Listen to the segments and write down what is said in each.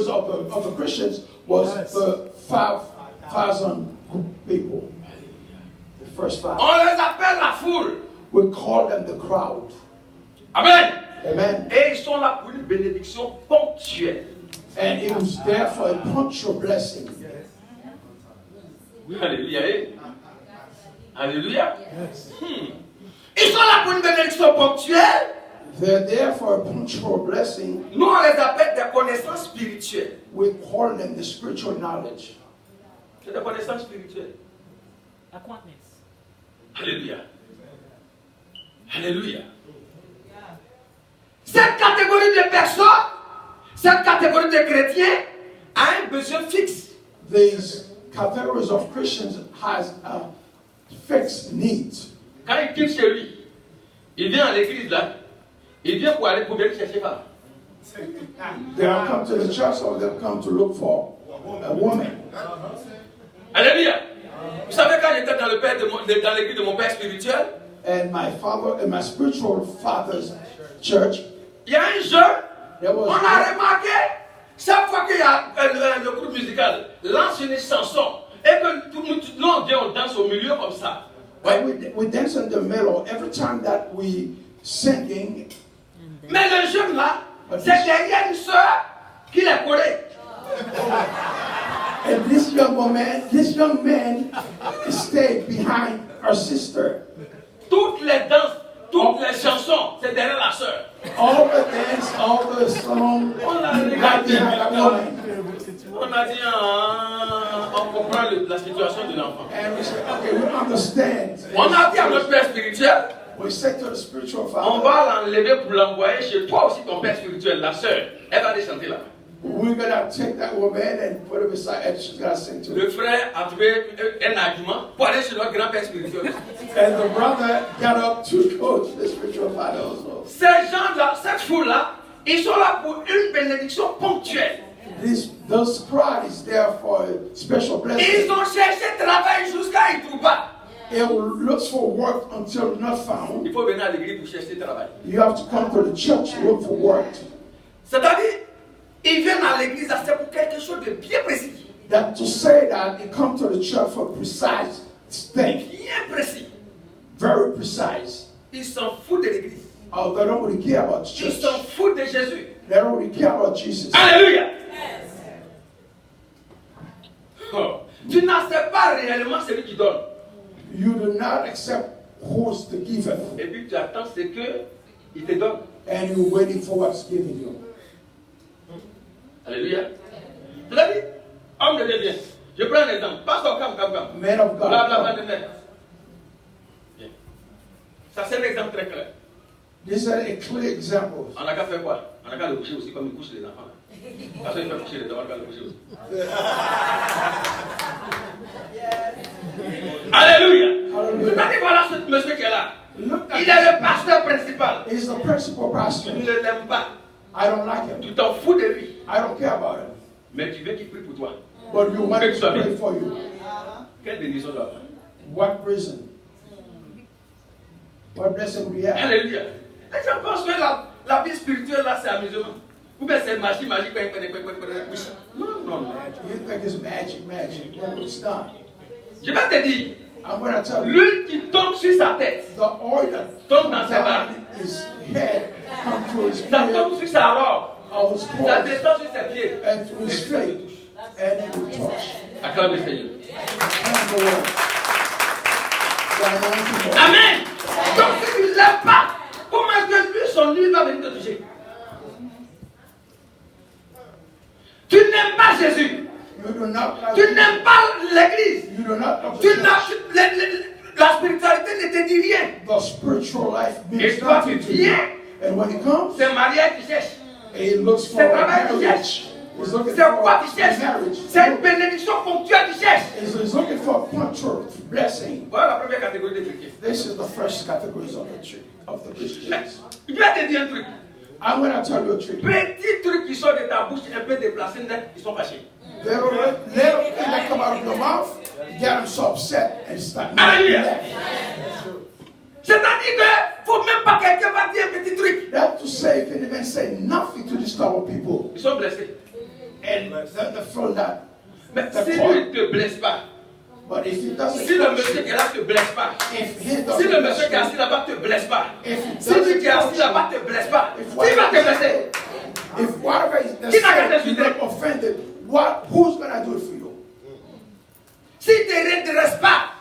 categories of the Christians was the 5,000 people. The first 5. On les appelle la foule. We call them the crowd. Amen. Amen. Et ils sont là pour une bénédiction ponctuelle. And it was there for a punctual blessing. Alléluia. Alléluia. Ils sont là pour une bénédiction ponctuelle. They're there for a punctual blessing. Nous, on les appelle des connaissances spirituelles. We call them the spiritual knowledge. C'est des connaissances spirituelles. Alléluia. Alléluia. Cette catégorie de personnes, cette catégorie de chrétiens a un besoin fixe. These categories of Christians has a fixed needs. Quand il quitte chez lui, il vient à l'église là, il vient pour aller venir chercher femme. They don't come to the church or they come to look for a woman. Alléluia. Vous savez, quand j'étais dans l'église de mon père spirituel, And my father, and my spiritual father's church, il y a un jeune, on a remarqué, chaque fois qu'il y a le groupe musical lance une chanson, et que tout le monde vient, on danse au milieu comme ça. when we dance in the middle every time that we singing. Mais le jeune là, c'est derrière une soeur qui l'a collé. And this young man stayed behind our sister. Toutes les danses, toutes les chansons, c'est derrière la soeur. All the dance, all the song, right behind that woman. On a dit, on comprend la situation de l'enfant. And we said, okay, we understand. On a dit à notre père spirituel, We said to the spiritual on father, va l'enlever pour l'envoyer chez toi aussi, ton père spirituel, la soeur. Elle va aller chanter là. we're gonna take that woman and put her beside, and she's gonna sing to Le her. frère a trouvé un argument pour aller chez notre grand-père spirituel. And the brother got up to go to the spiritual father also. Ces gens-là, cette foule-là, ils sont là pour une bénédiction ponctuelle. Those crowd is there for a special blessing. Ils ont cherché travail jusqu'à y trouver pas. It looks for work until not found. Il faut venir à l'église pour chercher travail. You have to come to the church to look for work. C'est-à-dire, ils viennent à l'église, c'est pour quelque chose de bien précis. That to say that they come to the church for precise thing, Bien précis. very precise. Ils s'en foutent de l'église. Oh, they don't really care about the Ils church. s'en foutent de Jésus. They don't really care about Jesus. Alléluia. Oh. Tu n'acceptes pas réellement celui qui donne. You do not accept who's the giver, Et puis tu attends ce qu'il te donne. and you're waiting for what's given you. Alléluia. C'est-à-dire, homme de Dieu, bien. Je prends un exemple. Pasteur, come. Man of God. Blablabla. Bien. Ça, c'est un exemple très clair. These are a clear examples. On n'a qu'à faire quoi? On n'a qu'à le coucher aussi comme il couche les enfants. Parce qu'il fait coucher les enfants, on n'a qu'à le coucher aussi. Alléluia. C'est-à-dire, voilà ce monsieur qui est là. Il est le pasteur principal. He's the principal Tu pastor. ne l'aimes pas. I don't like him. Tu t'en fous de lui. I don't care about him. Mais tu veux qu'il prie pour toi. But you want him to pray for you. Quelle bénédiction doit faire? What reason? What blessing we have? Alléluia. Les gens pensent que la vie spirituelle là c'est amusement. Ou bien c'est magie. Non. You think it's magic. No, it's not. Je vais te dire, I'm going to tell you. l'huile qui tombe sur sa tête, The oil that tombe dans ses bras, on his head come to his ça beard, tombe sur sa robe, of his ça clothes, descend sur ses pieds. and to his feet, and he will touch. Acclame le Seigneur. And the Lord. The anointing oil. Amen. Donc si tu ne l'aimes pas, comment est-ce que lui, son huile va venir te toucher? Tu n'aimes pas Jésus. You do not like Tu n'aimes pas l'église. You do not love Tu the n'as, church. la spiritualité ne te dit rien. The spiritual life Et means toi, tu nothing to you. viens. And when he comes, C'est mariage qui cherche. he looks for C'est a travail qui marriage. cherche. He's looking C'est for quoi a qui cherche? marriage. C'est une bénédiction ponctuelle qui cherche. He's looking for a punctual blessing. Voilà la première catégorie de chrétiens. This is the first categories of the church, of the Christians. Je vais te dire un truc. I'm going to tell you a trick. Petit truc qui sort de ta bouche, un peu déplacé, ils sont fâchés. They don't let little thing that come out of your mouth get them so upset and start Hallelujah. laughing. C'est-à-dire que faut même pas quelqu'un va dire un petit truc. That to say, you can even say nothing to disturb people. Ils sont blessés. And They feel that. Mais si lui ne te blesse pas, But if he doesn't, si le monsieur qui est là ne te blesse pas, if he si doesn't, le monsieur qui est assis là-bas ne te blesse pas, if he si lui doesn't qui est assis touch là-bas you, ne te blesse pas, if qui va te blesser? if whatever is the Qui n'a qu'à te same, you're not offended, who's gonna do it for you? Si tu ne redresses pas,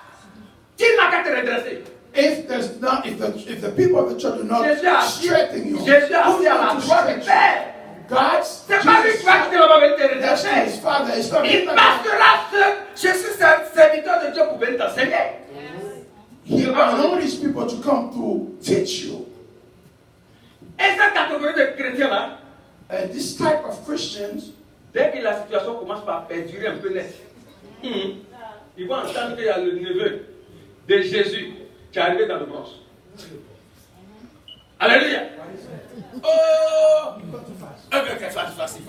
qui n'a qu'à te redresser? If there's not, if the people of the church do not Jésus a assis, strengthen you, Jésus a who's assis à going la to droite du strengthen you? Père. God's C'est pas lui qui va quitter là-bas venir te That's redresser. his father. It's not Il passera seul. Jésus, c'est un serviteur de Dieu pour venir t'enseigner. He anoints people to come to teach you. Et cette catégorie de chrétiens-là, And this type of Christians, dès que la situation commence par perdurer un peu net, ils vont entendre qu'il y a le neveu de Jésus qui est arrivé dans le bronze. Alléluia. Oh! Ok, facile.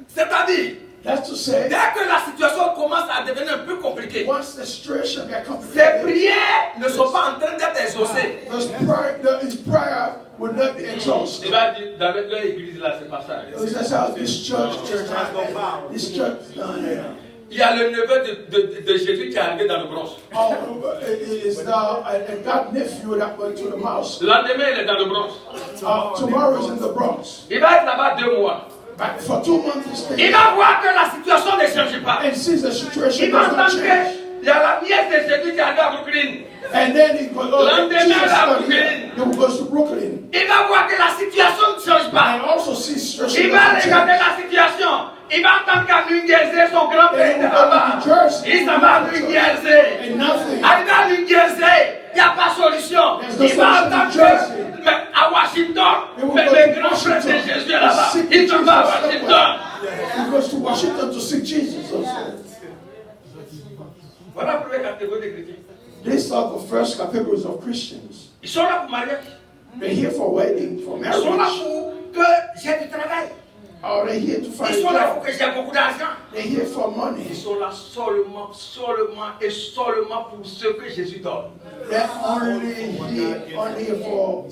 C'est-à-dire, that's to say, dès que la situation commence à devenir un peu compliquée, once the situation gets ses complicated, prières ne sont pas en train d'être exaucées. his prayer will not be exhausted. Il va dire, dans leur église là, c'est pas ça. That's how this church is done here. Il y a le neveu de Jésus qui est arrivé dans le bronze. Oh, it is a God nephew that went to the mouse. Le lendemain, il est dans le bronze. Tomorrow is in the Bronx. Il va être là-bas 2 mois. But for 2 months he's Il staying. va voir que la situation ne change pas. And since the situation Il va does not entendre change. qu'il y a la nièce de Jésus qui est arrivée à Brooklyn. And then he goes, oh, Lendemain, Jesus is là, not here. He goes to Brooklyn. Il va voir que la situation ne change pas. And also see situation Il va doesn't regarder change. la situation. Il va entendre qu'à New Jersey, son grand-père était là-bas. Il s'en va à New Jersey. And nothing. Arrivé à New Jersey, il n'y a pas de solution. Il va entendre que à Washington, le grand frère de Jésus est là-bas. Il s'en va à Washington. He goes to Washington to see Jesus also. Voilà la première catégorie de chrétiens. These are the first categories of Christians. Ils sont là pour mariage. They're here for wedding, for Ils sont là marriage. pour que j'ai du travail. Or they're here to find Ils a sont là pour job. que j'ai beaucoup d'argent. They're here for Ils money. sont là seulement pour ce que Jésus donne. They're only here for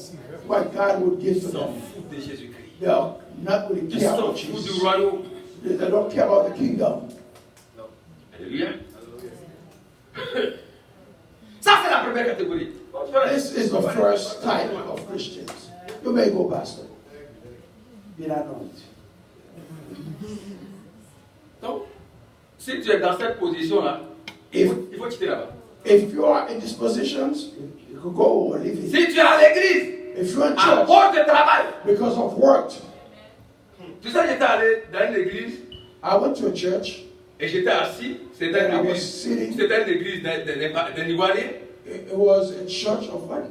what God would give Ils to s'en them. foutent de Jésus-Christ. They are not really Ils care s'en about foutent du Jesus. royaume. They don't care about the kingdom. Alléluia. Ça, c'est la première catégorie. This is the first type of Christians. You may go, Pastor. Be anointed. Donc, si tu es dans cette position-là, il faut quitter là-bas. If you are in these positions, you could go or leave it. Si tu es à l'église, If you're in à church cause de travail, because of work, tu sais, j'étais allé dans une église I went to a church. et j'étais assis. C'était And I une was église, sitting. c'était une église d'un Ivoirien. It was a church of what?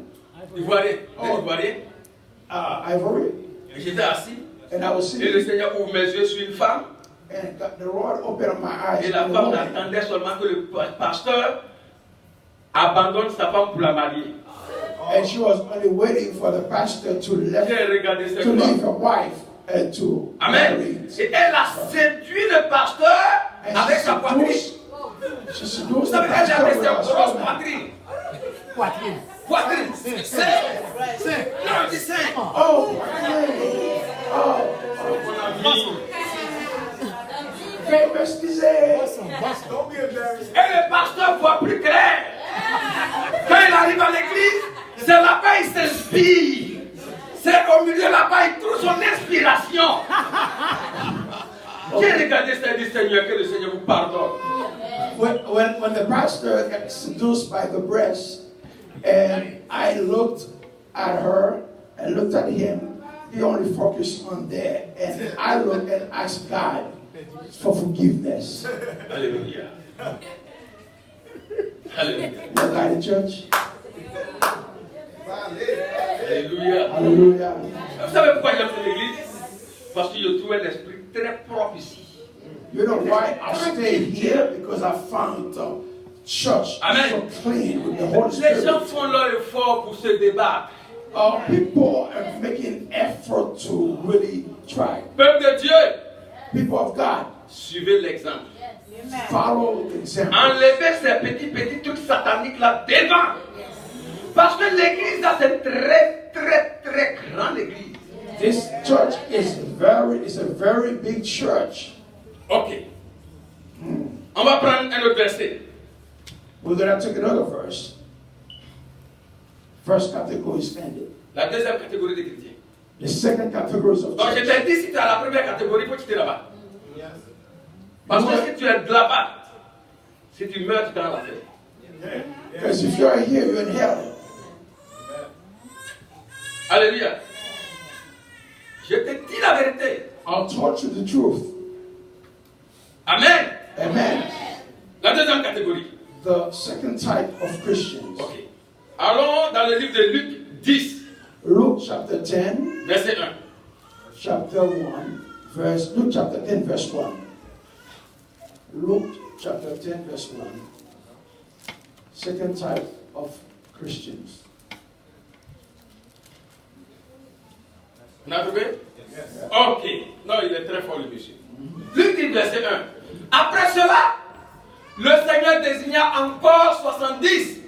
Ivoirien, d'un Oh. Ivoirien. Ivory. Et j'étais assis. And I was Et le sitting. Seigneur ouvre mes yeux sur une femme. And the Lord opened up my eyes. Et la to a femme woman. attendait seulement que le pasteur abandonne sa femme pour la marier. And she was only waiting for the pastor to J'ai regardé cette leave femme. her wife and to Amen. marry. Et elle a séduit le pasteur And avec she sa poitrine. seduced Vous the savez, elle a pastor fait with her une grosse stomach. poitrine. Poitrine. C'est. Non, c'est saint. Oh, famous disease. Et le pasteur voit plus clair. Quand il arrive à l'église, c'est là-bas il s'inspire. C'est au milieu là-bas il trouve son inspiration. J'ai regardé ça et dit Seigneur, que le Seigneur vous pardonne. When the pastor got seduced by the breast, and I looked at her and looked at him, he only focused on there. And I looked and asked God for forgiveness. Alléluia. Alléluia. You got it, church? Alléluia. Hallelujah. Vous savez pourquoi j'ai fait l'église? Parce que je trouvais l'esprit très propre ici. You know why I stayed here? Because I found the church Amen. so clean with the Holy Les gens Spirit. font leur effort pour se débattre. People are making effort to really try. Peuple de Dieu, People of God, suivez l'exemple. follow the example. Enlevez ces petits trucs sataniques là devant. Parce que l'église là, c'est une très grande église. This church is a very big church. Ok. On va prendre un autre verset. We're going to take another verse. First category is ended. La deuxième catégorie de chrétiens. The second category of Donc je church. t'ai dit, si tu es à la première catégorie, il faut quitter là-bas. Parce que si tu es là-bas, si tu meurs, tu es dans la terre. Because if you're here, you're in hell. Alléluia. Je te dis la vérité. I'll taught you the truth. Amen. Amen. La deuxième catégorie. The second type of Christians. Ok. Allons dans le livre de Luc 10, Luke chapter 10, verset 1. Luke chapter 10, verse 1. Luke chapter 10, verse 1. Second type of Christians. On a trouvé? Ok. Non, il est très fort le monsieur. Luc 10, verset 1. Après cela, le Seigneur désigna encore 70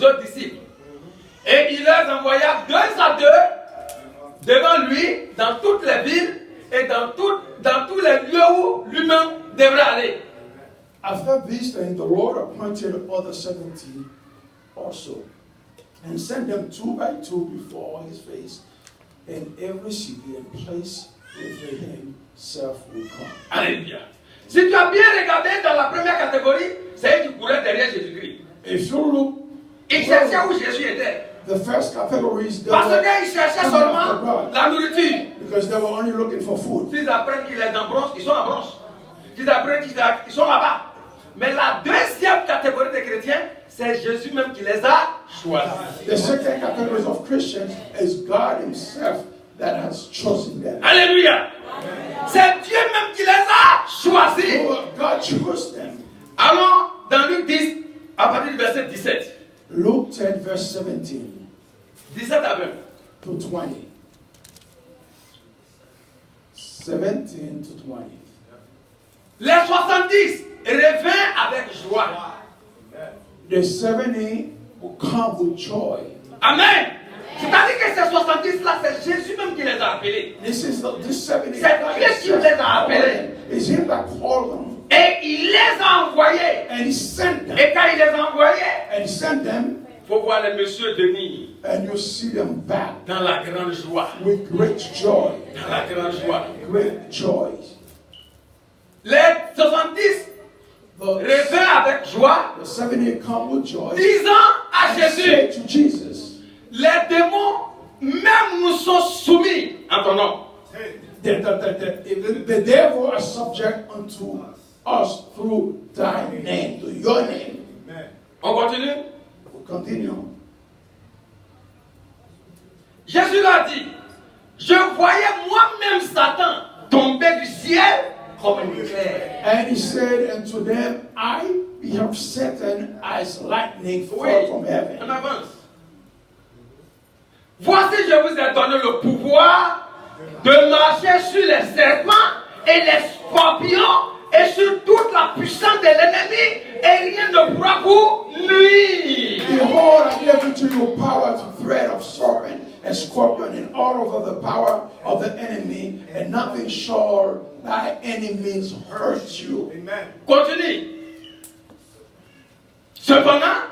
autres disciples. Et il les envoya 2 à 2 devant lui dans toutes les villes et dans tous les lieux où lui-même devrait aller. After this, then the Lord appointed other 70 also, and sent them 2 by 2 before his face, in every city and place whither himself would come. Alléluia. Si tu as bien regardé dans la première catégorie, c'est eux qui couraient derrière Jésus-Christ. If you look, Ils cherchaient où Jésus était. the first category is the Parce qu'ils cherchaient seulement la nourriture. because they were only looking for food. S'ils apprennent qu'il est dans bronze, ils sont en bronze. S'ils apprennent qu'ils sont là-bas. Mais la deuxième catégorie de chrétiens, c'est Jésus même qui les a choisis. The second category of Christians is God himself that has chosen them. Alléluia. C'est Dieu même qui les a choisis. God chose them. Allons dans Luc 10, à partir du verset 17. Luke 10, verse 17 17 à 20. to 20. 17 to 20. Les 70 revinrent avec joie. The 70 will come with joy. Amen. C'est-à-dire que ces 70 là, c'est Jésus même qui les a appelés. This 70. C'est Dieu qui les a appelés. It's him that called them. Et il les a envoyés. And he sent them. Et quand il les a envoyés, And he sent them. il faut voir les messieurs Denis And you see them back dans la grande joie. with great joy. Dans la grande joie. Great joy. Les 70 revinrent avec joie, The 70 come with joy. disant à And Jésus, say to Jesus, les démons même nous sont soumis en ton nom. the devil are subject unto us through thy name, to your name. On continue. We'll continue. Jésus leur dit, je voyais moi-même Satan tomber du ciel comme une éclair. And he said unto them, I beheld Satan as lightning fall Oui, from heaven. on avance. Voici, je vous ai donné le pouvoir de marcher sur les serpents et les scorpions et sur toute la puissance de l'ennemi, et rien ne pourra vous nuire. Behold, I give unto you power to tread of serpent and scorpion and all over the power of the enemy, and nothing shall thy enemies hurt you. Amen. Continue. Cependant,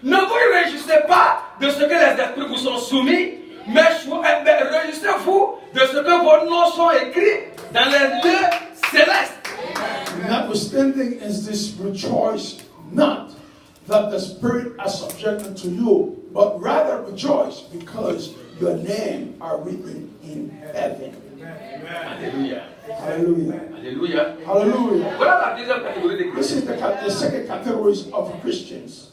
ne vous réjouissez pas de ce que les esprits vous sont soumis, mais réjouissez-vous de ce que vos noms sont écrits dans les lieux célestes. Notwithstanding is this, rejoice not that the spirit are subject unto you, but rather rejoice because your name are written in heaven. Alléluia. Hallelujah. Alléluia. Hallelujah. Voilà la deuxième catégorie de This chrétiens. is the second category of Christians.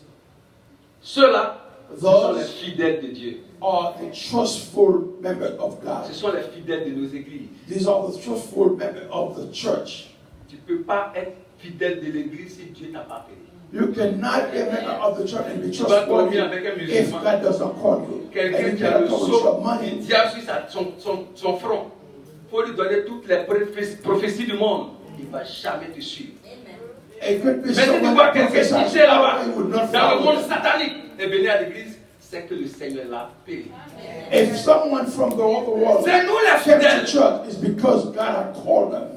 Ceux-là, ce sont les Those fidèles de Dieu. are the trustful members of God. Ce sont les fidèles de nos églises. These are the trustful members of the church. Tu ne peux pas être fidèle de l'église si Dieu t'a pas appelé. You cannot be a member of the church and be Tu vas trustworthy dormir avec un if musulman. God does not call you. Quelqu'un And you qui a le cannot come with your sceau du money. diable sur son front. Il faut lui donner toutes les prophéties du monde. Il ne va jamais te suivre. It could be Mais si tu someone vois that quelqu'un prophesies qui est là-bas, he would not dans le follow monde you. satanique, et venir à l'église, c'est que le Seigneur l'a appelé. If someone from the other world C'est nous les came to fidèles. church, it's because God had called them.